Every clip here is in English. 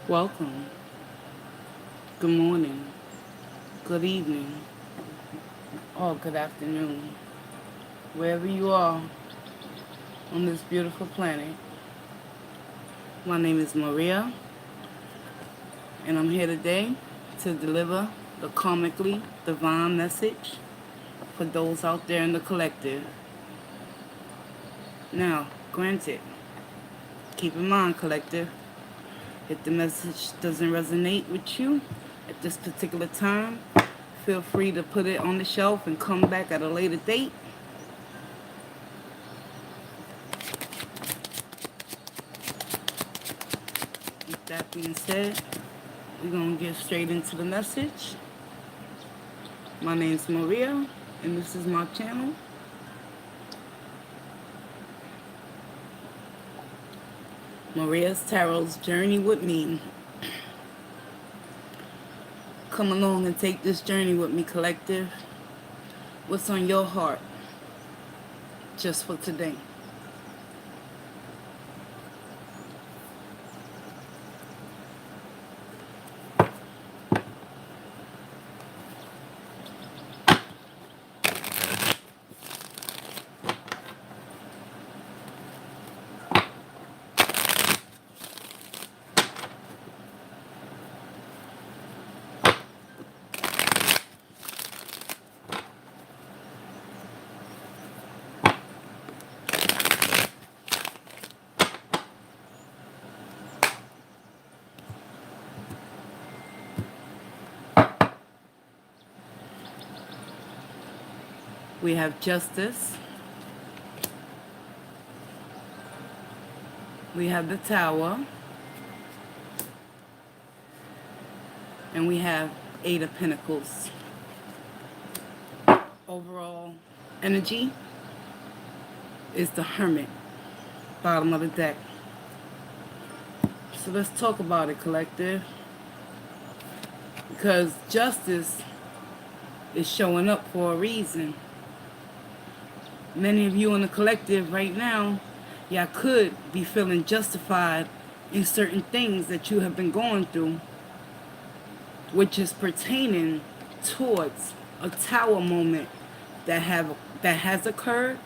Welcome. Good morning. Good evening. Or good afternoon. Wherever you are on this beautiful planet. My name is Maria, and I'm here today to deliver the karmically divine message for those out there in the collective. Now, granted, keep in mind, collective, if the message doesn't resonate with you at this particular time, feel free to put it on the shelf and come back at a later date. With that being said, we're going to get straight into the message. My name's Maria, and this is my channel. Maria's Tarot's Journey with me. Come along and take this journey with me, collective. What's on your heart just for today? We have justice. We have the Tower. And we have Eight of Pentacles. Overall energy is the Hermit, bottom of the deck. So let's talk about it, collective. Because justice is showing up for a reason. Many of you in the collective right now, y'all could be feeling justified in certain things that you have been going through, which is pertaining towards a tower moment that has occurred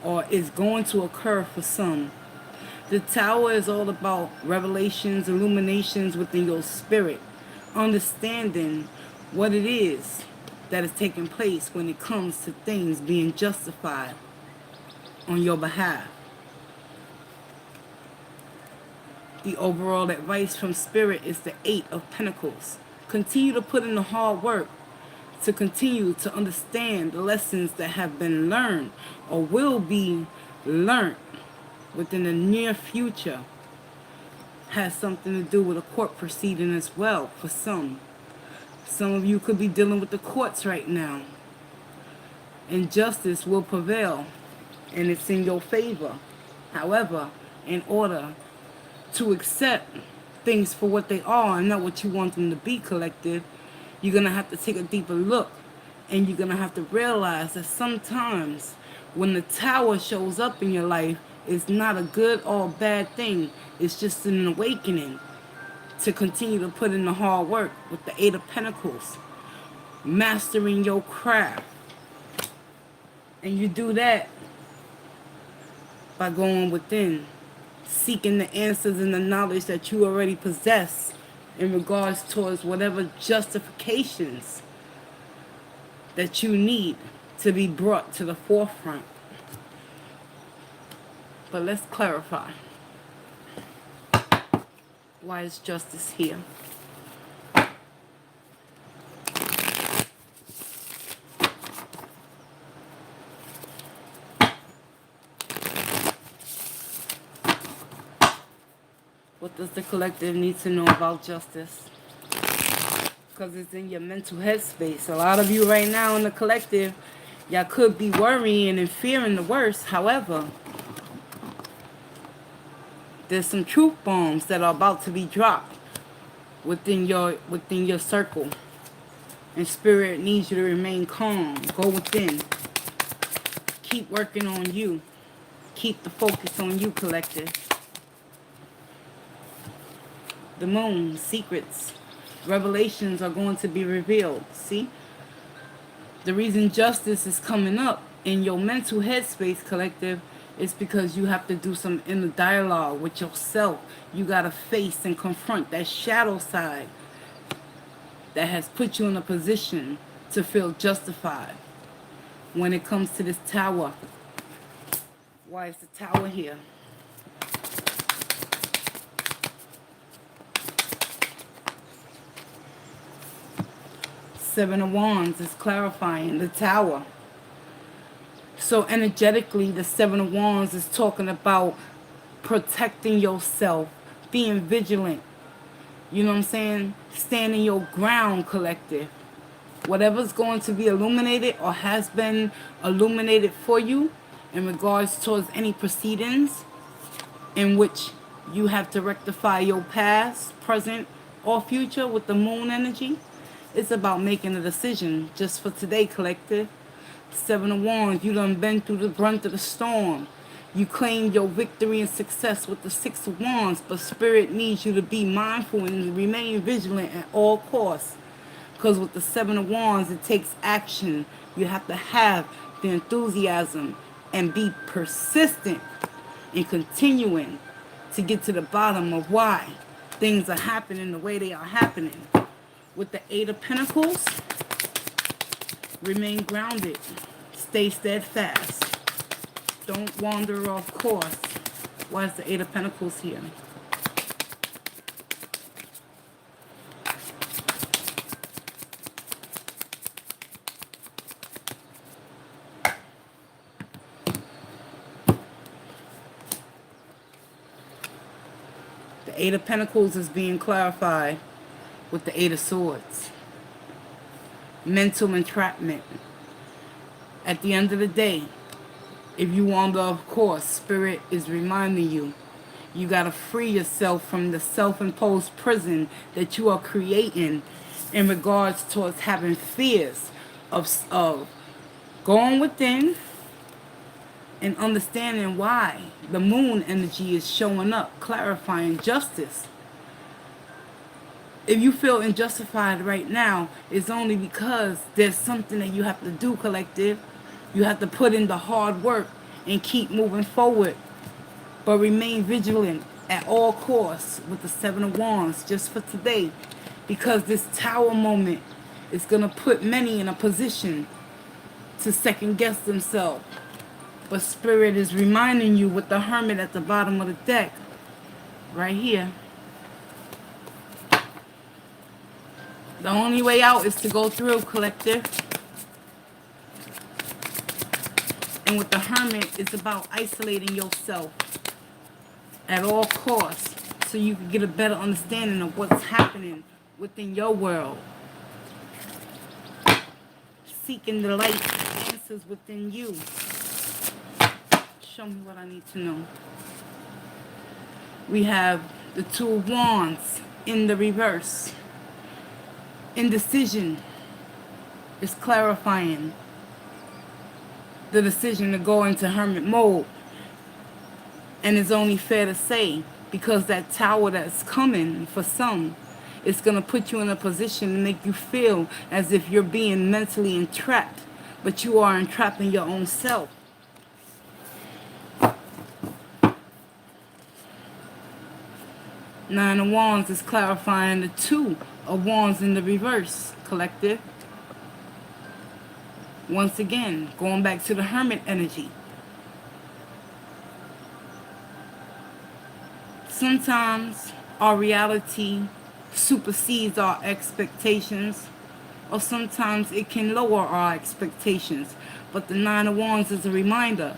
or is going to occur for some. The tower is all about revelations, illuminations within your spirit, understanding what it is that is taking place when it comes to things being justified on your behalf. The overall advice from Spirit is the Eight of Pentacles. Continue to put in the hard work to continue to understand the lessons that have been learned or will be learned within the near future. Has something to do with a court proceeding as well for some. Some of you could be dealing with the courts right now. And justice will prevail. And it's in your favor. However, in order to accept things for what they are and not what you want them to be, collective, you're going to have to take a deeper look. And you're going to have to realize that sometimes when the Tower shows up in your life, it's not a good or bad thing. It's just an awakening to continue to put in the hard work with the Eight of Pentacles. Mastering your craft. And you do that by going within, seeking the answers and the knowledge that you already possess in regards towards whatever justifications that you need to be brought to the forefront. But let's clarify. Why is justice here? What does the collective need to know about justice? Because it's in your mental headspace. A lot of you right now in the collective, y'all could be worrying and fearing the worst. However, there's some truth bombs that are about to be dropped within your circle. And Spirit needs you to remain calm. Go within. Keep working on you. Keep the focus on you, collective. The moon, secrets, revelations are going to be revealed. See? The reason justice is coming up in your mental headspace, collective, is because you have to do some inner dialogue with yourself. You got to face and confront that shadow side that has put you in a position to feel justified. When it comes to this tower, why is the tower here? Seven of Wands is clarifying the tower. So energetically, the Seven of Wands is talking about protecting yourself, being vigilant. You know what I'm saying? Standing your ground, collective. Whatever's going to be illuminated or has been illuminated for you in regards towards any proceedings in which you have to rectify your past, present, or future with the moon energy. It's about making a decision just for today, collective. Seven of Wands, you done been through the brunt of the storm. You claimed your victory and success with the Six of Wands, but Spirit needs you to be mindful and remain vigilant at all costs. Because with the Seven of Wands, it takes action. You have to have the enthusiasm and be persistent in continuing to get to the bottom of why things are happening the way they are happening. With the Eight of Pentacles, remain grounded. Stay steadfast. Don't wander off course. Why is the Eight of Pentacles here? The Eight of Pentacles is being clarified with the Eight of Swords. Mental entrapment. At the end of the day, if you wander off course, Spirit is reminding you, you got to free yourself from the self-imposed prison that you are creating in regards towards having fears of going within and understanding why the moon energy is showing up, clarifying justice. If you feel unjustified right now, it's only because there's something that you have to do, collective. You have to put in the hard work and keep moving forward. But remain vigilant at all costs with the Seven of Wands just for today. Because this tower moment is going to put many in a position to second guess themselves. But Spirit is reminding you with the Hermit at the bottom of the deck. Right here. The only way out is to go through, collective. And with the Hermit, it's about isolating yourself at all costs so you can get a better understanding of what's happening within your world. Seeking the light answers within you. Show me what I need to know. We have the Two of Wands in the reverse. Indecision is clarifying the decision to go into hermit mode. And it's only fair to say, because that tower that's coming for some, it's going to put you in a position to make you feel as if you're being mentally entrapped, but you are entrapping your own self. Nine of Wands is clarifying the Two of Wands in the reverse, collective. Once again, going back to the Hermit energy. Sometimes our reality supersedes our expectations, or sometimes it can lower our expectations. But the Nine of Wands is a reminder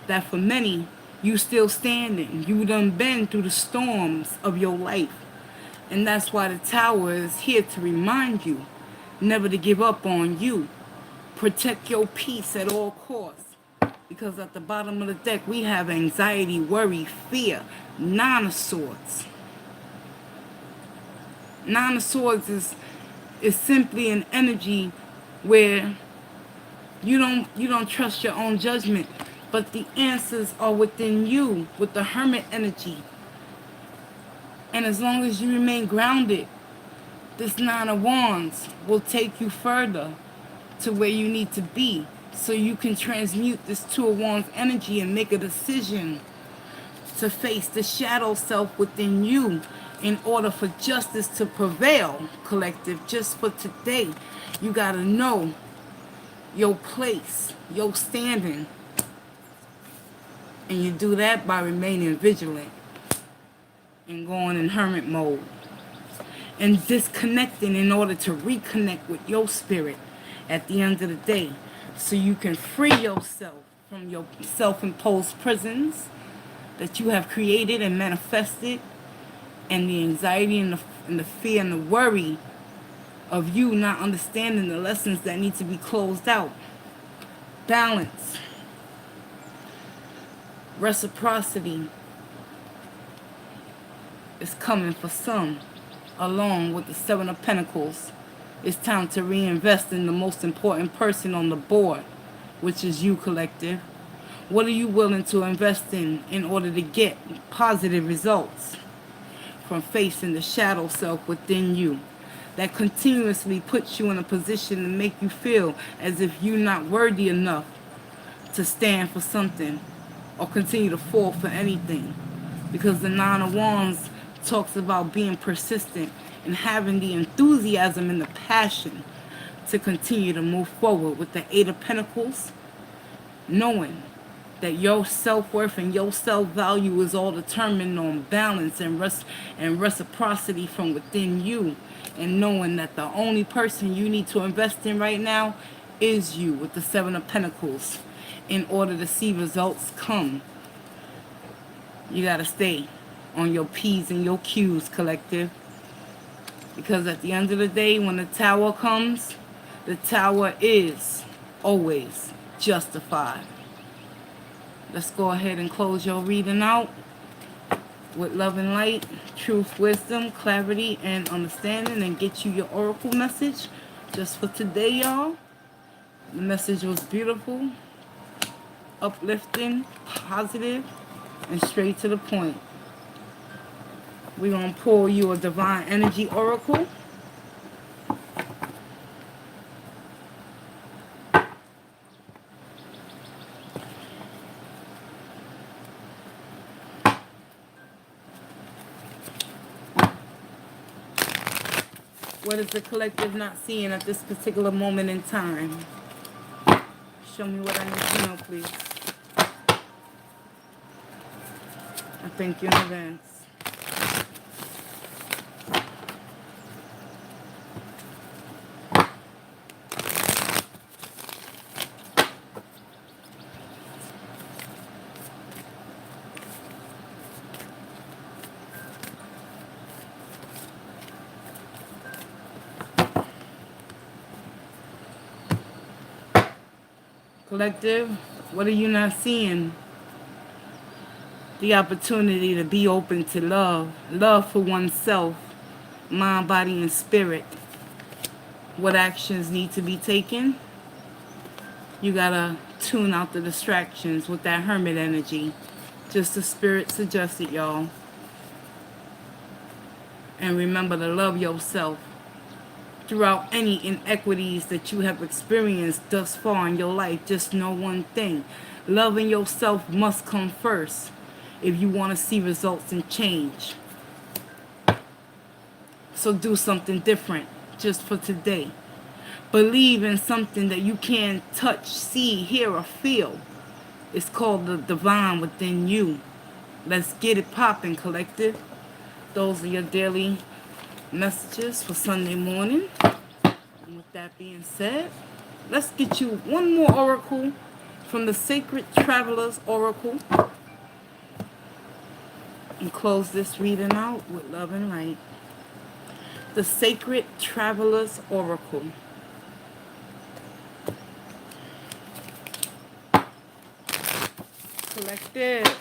that for many, you still standing. You done been through the storms of your life. And that's why the Tower is here to remind you never to give up on you. Protect your peace at all costs. Because at the bottom of the deck, we have anxiety, worry, fear. Nine of Swords. Nine of Swords is simply an energy where you don't trust your own judgment. But the answers are within you with the Hermit energy. And as long as you remain grounded, this Nine of Wands will take you further to where you need to be, so you can transmute this Two of Wands energy and make a decision to face the shadow self within you in order for justice to prevail, collective. Just for today, you got to know your place, your standing. And you do that by remaining vigilant and going in hermit mode and disconnecting in order to reconnect with your spirit at the end of the day, so you can free yourself from your self-imposed prisons that you have created and manifested, and the anxiety and the fear and the worry of you not understanding the lessons that need to be closed out. Balance, reciprocity is coming for some, along with the Seven of Pentacles. It's time to reinvest in the most important person on the board, which is you, collective. What are you willing to invest in order to get positive results from facing the shadow self within you that continuously puts you in a position to make you feel as if you're not worthy enough to stand for something or continue to fall for anything? Because the Nine of Wands talks about being persistent and having the enthusiasm and the passion to continue to move forward. With the Eight of Pentacles, knowing that your self-worth and your self-value is all determined on balance and reciprocity from within you, and knowing that the only person you need to invest in right now is you, with the Seven of Pentacles. In order to see results come, you got to stay on your P's and your Q's, collective. Because at the end of the day, when the Tower comes, the Tower is always justified. Let's go ahead and close your reading out with love and light, truth, wisdom, clarity, and understanding, and get you your oracle message just for today, y'all. The message was beautiful, uplifting, positive, and straight to the point. We're going to pull you a divine energy oracle. What is the collective not seeing at this particular moment in time? Show me what I need to know, please. I thank you in advance. Collective, what are you not seeing? The opportunity to be open to love. Love for oneself, mind, body, and spirit. What actions need to be taken? You gotta tune out the distractions with that hermit energy. Just the spirit suggested, y'all. And remember to love yourself throughout any inequities that you have experienced thus far in your life. Just know one thing: loving yourself must come first if you want to see results and change. So do something different just for today. Believe in something that you can't touch, see, hear, or feel. It's called the divine within you. Let's get it popping, collective. Those are your daily messages for Sunday morning. And with that being said, let's get you one more oracle from the Sacred Travelers Oracle and close this reading out with love and light. The Sacred Travelers Oracle. Collective.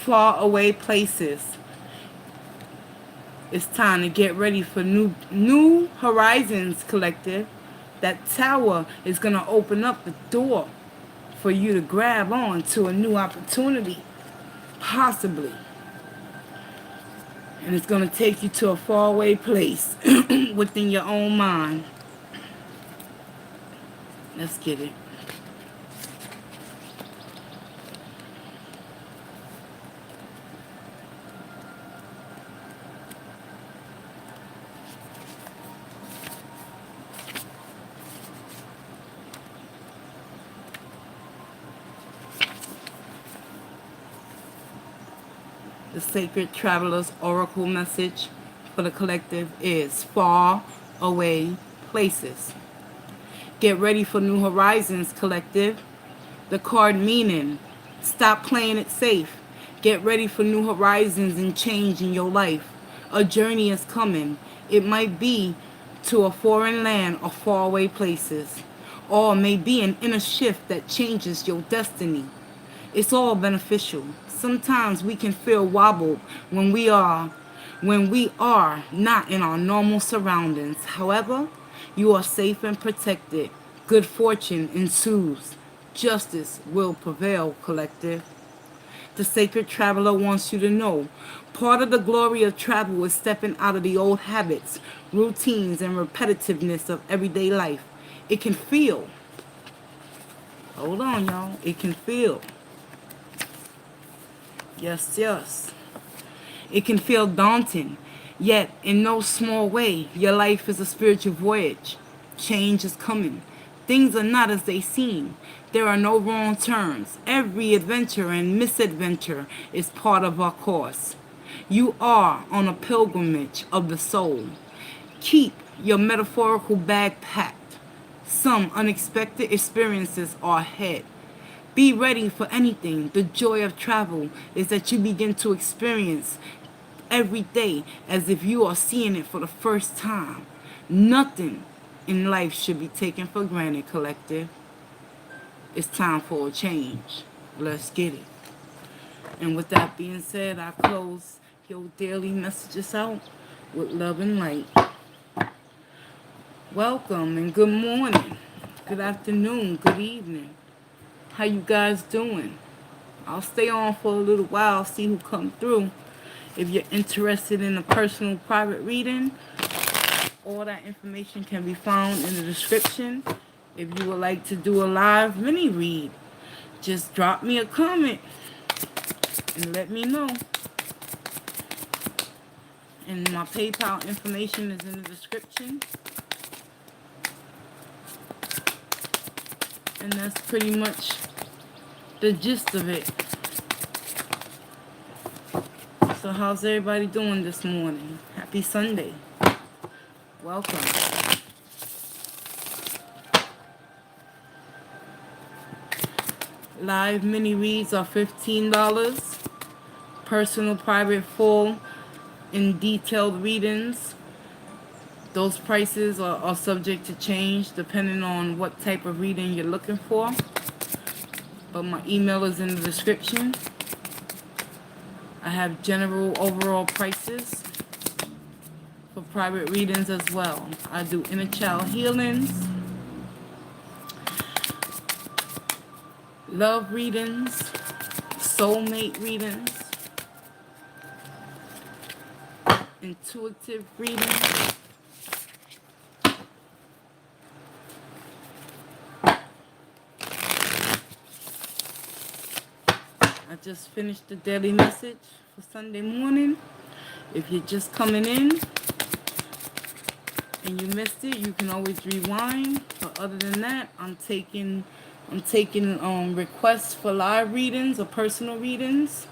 far away places. It's time to get ready for new horizons, collective. That tower is going to open up the door for you to grab on to a new opportunity, possibly. And it's going to take you to a faraway place within your own mind. Let's get it. The Sacred Traveler's Oracle message for the collective is far away places. Get ready for new horizons, collective. The card meaning, stop playing it safe. Get ready for new horizons and change in your life. A journey is coming. It might be to a foreign land or faraway places, or may be an inner shift that changes your destiny. It's all beneficial. Sometimes we can feel wobbled when we are not in our normal surroundings. However, you are safe and protected. Good fortune ensues. Justice will prevail, collective. The Sacred Traveler wants you to know part of the glory of travel is stepping out of the old habits, routines, and repetitiveness of everyday life. It can feel, hold on, y'all, it can feel. Yes, yes. It can feel daunting, yet in no small way, your life is a spiritual voyage. Change is coming. Things are not as they seem. There are no wrong turns. Every adventure and misadventure is part of our course. You are on a pilgrimage of the soul. Keep your metaphorical bag packed. Some unexpected experiences are ahead. Be ready for anything. The joy of travel is that you begin to experience every day as if you are seeing it for the first time. Nothing in life should be taken for granted, collective. It's time for a change. Let's get it. And with that being said, I close your daily messages out with love and light. Welcome and good morning, good afternoon, good evening. How you guys doing? I'll stay on for a little while, see who come through. If you're interested in a personal private reading, all that information can be found in the description. If you would like to do a live mini read, just drop me a comment and let me know. And my PayPal information is in the description. And that's pretty much the gist of it. So how's everybody doing this morning? Happy Sunday. Welcome. Live mini reads are $15. Personal, private, full, and detailed readings. Those prices are subject to change depending on what type of reading you're looking for. But my email is in the description. I have general overall prices for private readings as well. I do inner child healings, love readings, soulmate readings, intuitive readings, I just finished the daily message for Sunday morning. If you're just coming in and you missed it, you can always rewind. But other than that, I'm taking requests for live readings or personal readings.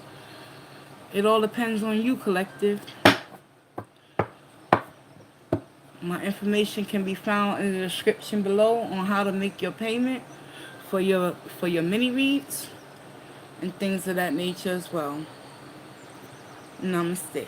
It all depends on you, collective. My information can be found in the description below on how to make your payment for your mini reads and things of that nature as well. Namaste.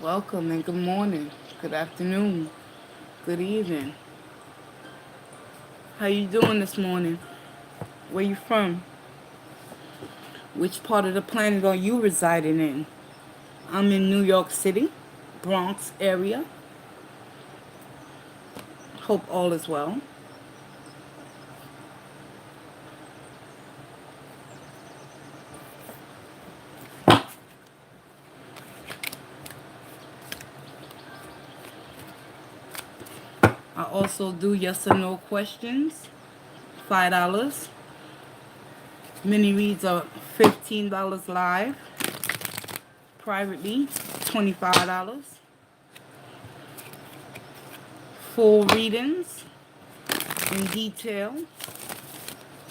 Welcome and good morning, good afternoon, good evening. How you doing this morning? Where you from? Which part of the planet are you residing in? I'm in New York City, Bronx area. Hope all is well. I also do yes or no questions, $5. Mini reads are $15 live. Privately, $25. Full readings in detail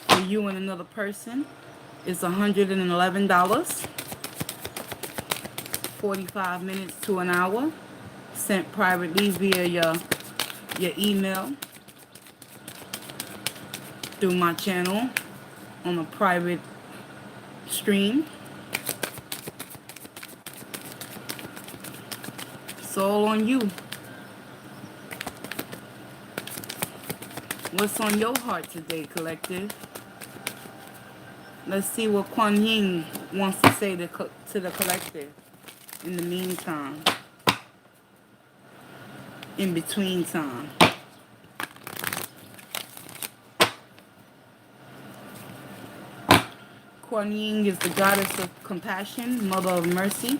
for you and another person is $111. 45 minutes to an hour, sent privately via your email through my channel on a private stream. It's all on you. What's on your heart today, collective? Let's see what Kuan Yin wants to say to the collective in the meantime, in between time. Kuan Yin is the goddess of compassion, mother of mercy.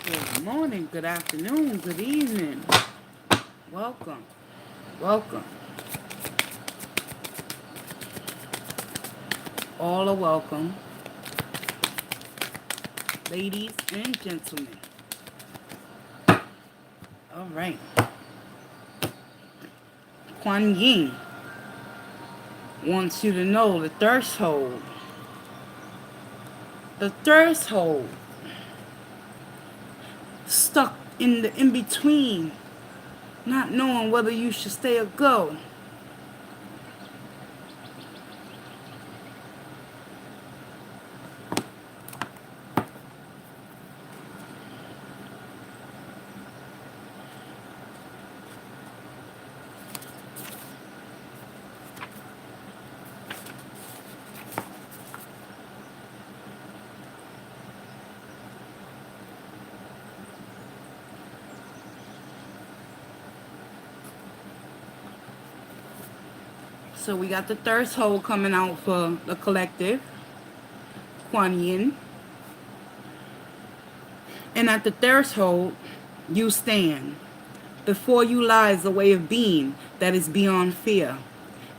Good morning, good afternoon, good evening. Welcome, welcome. All are welcome, ladies and gentlemen. All right. Kuan Yin wants you to know the threshold. The threshold. Stuck in the in-between, not knowing whether you should stay or go. So we got the threshold coming out for the collective, Kuan Yin. And at the threshold, you stand. Before you lies a way of being that is beyond fear.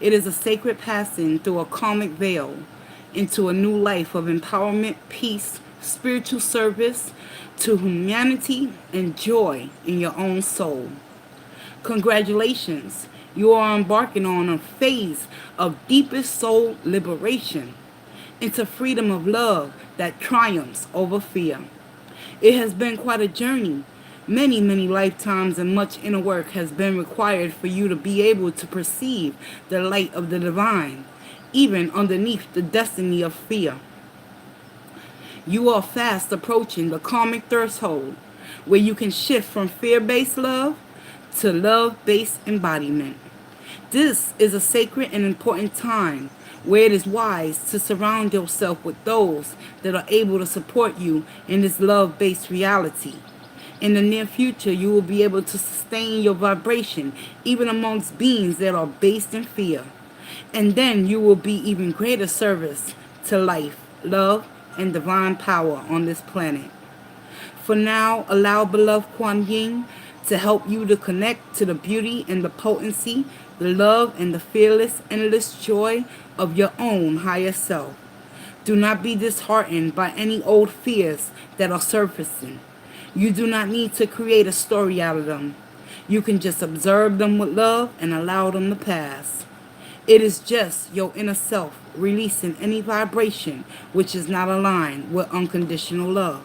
It is a sacred passing through a karmic veil into a new life of empowerment, peace, spiritual service to humanity, and joy in your own soul. Congratulations, you are embarking on a phase of deepest soul liberation into freedom of love that triumphs over fear. It has been quite a journey. Many, many lifetimes and much inner work has been required for you to be able to perceive the light of the divine, even underneath the destiny of fear. You are fast approaching the karmic threshold, where you can shift from fear-based love to love-based embodiment. This is a sacred and important time where it is wise to surround yourself with those that are able to support you in this love-based reality. In the near future, you will be able to sustain your vibration even amongst beings that are based in fear. And then you will be even greater service to life, love, and divine power on this planet. For now, allow beloved Kuan Yin to help you to connect to the beauty and the potency, the love and the fearless, endless joy of your own higher self. Do not be disheartened by any old fears that are surfacing. You do not need to create a story out of them. You can just observe them with love and allow them to pass. It is just your inner self releasing any vibration which is not aligned with unconditional love.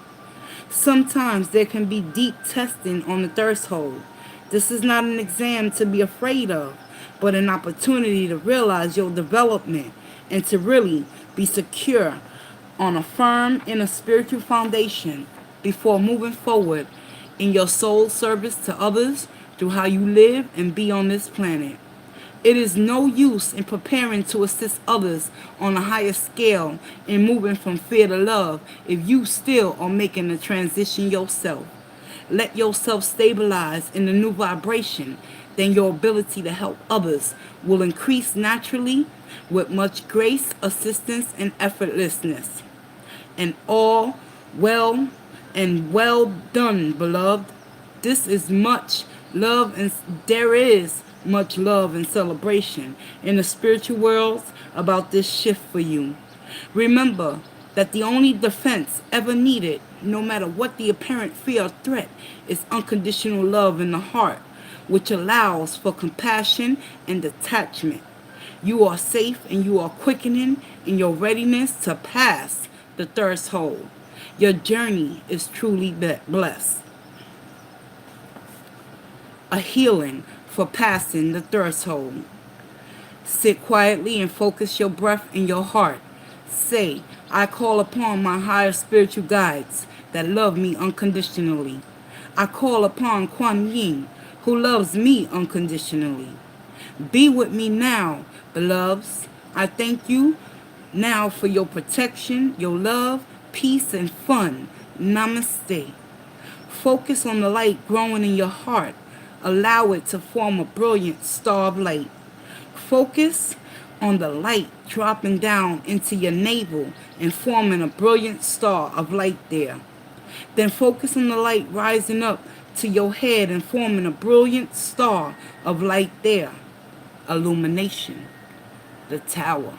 Sometimes there can be deep testing on the threshold. This is not an exam to be afraid of, but an opportunity to realize your development and to really be secure on a firm inner spiritual foundation before moving forward in your soul service to others through how you live and be on this planet. It is no use in preparing to assist others on a higher scale in moving from fear to love if you still are making the transition yourself. Let yourself stabilize in the new vibration, then your ability to help others will increase naturally with much grace, assistance, and effortlessness. And all well and well done, beloved. This is much love, and there is much love and celebration in the spiritual world about this shift for you. Remember that the only defense ever needed, no matter what the apparent fear or threat, is unconditional love in the heart, which allows for compassion and detachment. You are safe and you are quickening in your readiness to pass the threshold. Your journey is truly blessed. A healing for passing the threshold. Sit quietly and focus your breath in your heart. Say, I call upon my higher spiritual guides that love me unconditionally. I call upon Kuan Yin, who loves me unconditionally. Be with me now, beloveds. I thank you now for your protection, your love, peace, and fun. Namaste. Focus on the light growing in your heart. Allow it to form a brilliant star of light. Focus on the light dropping down into your navel and forming a brilliant star of light there. Then focus on the light rising up to your head and forming a brilliant star of light there. Illumination. The tower.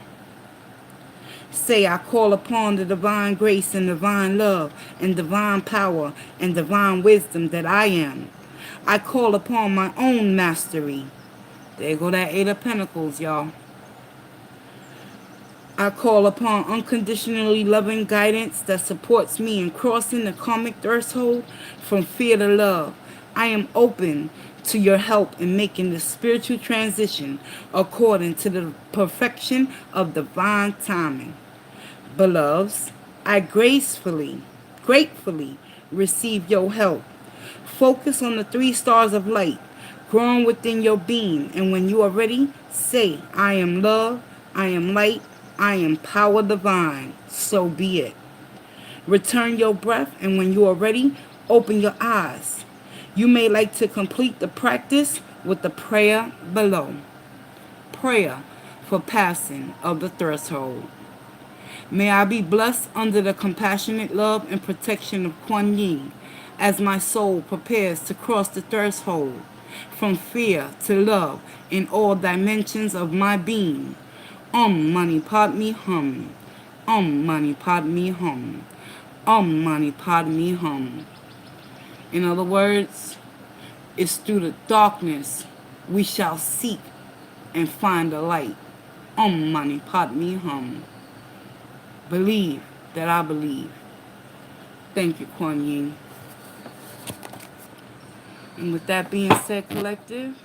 Say, I call upon the divine grace and divine love and divine power and divine wisdom that I am. I call upon my own mastery. There go that Eight of Pentacles, y'all. I call upon unconditionally loving guidance that supports me in crossing the karmic threshold from fear to love. I am open to your help in making the spiritual transition according to the perfection of divine timing. Beloveds, I gratefully receive your help. Focus on the 3 stars of light growing within your being, and when you are ready, say, I am love, I am light, I am power divine. So be it. Return your breath, and when you are ready, open your eyes. You may like to complete the practice with the prayer below. Prayer for passing of the threshold. May I be blessed under the compassionate love and protection of Kuan Yin as my soul prepares to cross the threshold from fear to love in all dimensions of my being. Mani Padme Hum. Mani Padme Hum. Mani Padme Hum. In other words, it's through the darkness we shall seek and find the light. Mani Padme Hum. Believe that I believe. Thank you, Kuan Yin. And with that being said, collective,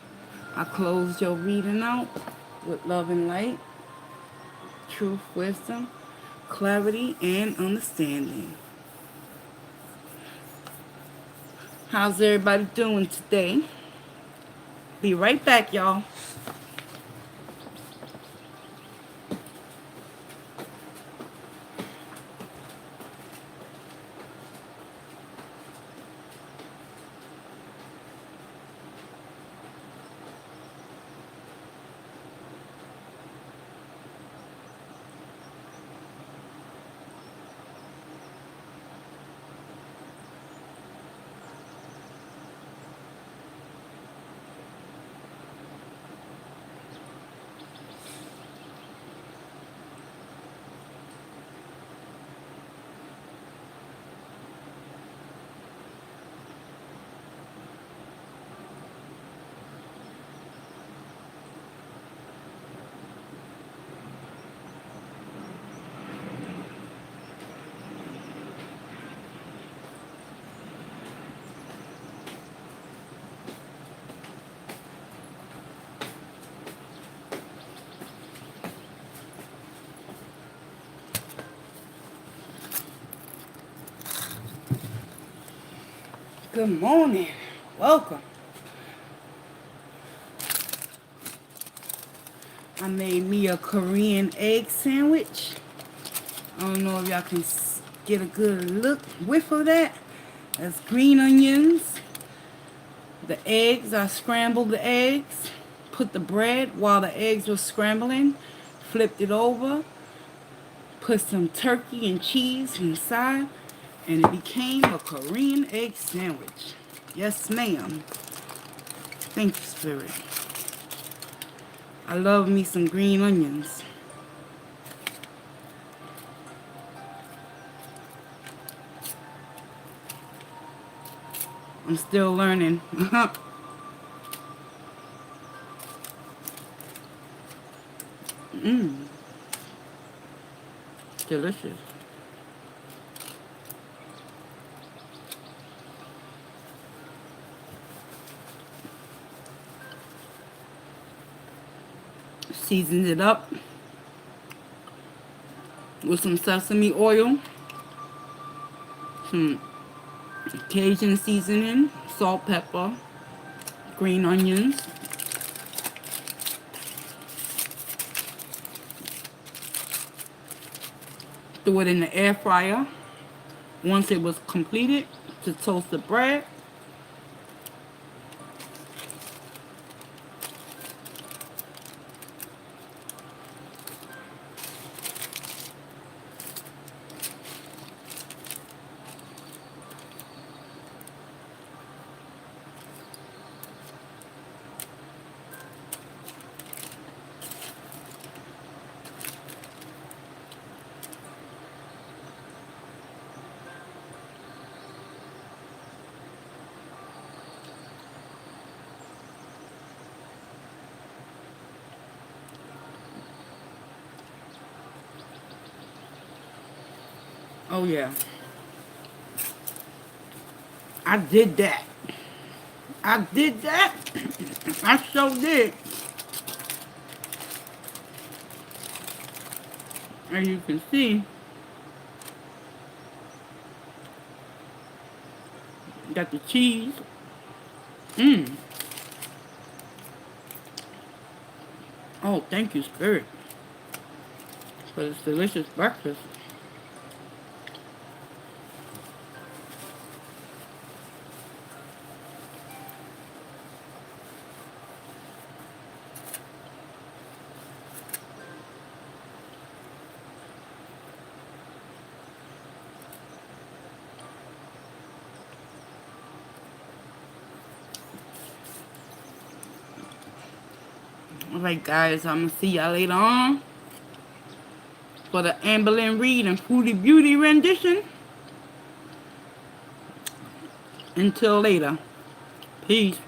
I close your reading out with love and light, truth, wisdom, clarity, and understanding. How's everybody doing today? Be right back, y'all. Good morning. Welcome. I made me a Korean egg sandwich. I don't know if y'all can get a good whiff of that. That's green onions. The eggs, I scrambled the eggs. Put the bread while the eggs were scrambling. Flipped it over. Put some turkey and cheese inside. And it became a Korean egg sandwich. Yes, ma'am. Thank you, Spirit. I love me some green onions. I'm still learning. Mmm. Delicious. Seasoned it up with some sesame oil, some Cajun seasoning, salt, pepper, green onions. Threw it in the air fryer. Once it was completed, to toast the bread. Oh yeah, I did that. I did that. I sure did. As you can see, got the cheese. Mmm. Oh, thank you, Spirit, for this delicious breakfast. Alright, guys, I'm gonna see y'all later on for the Amberlynn Reed and Fruity Beauty rendition. Until later. Peace.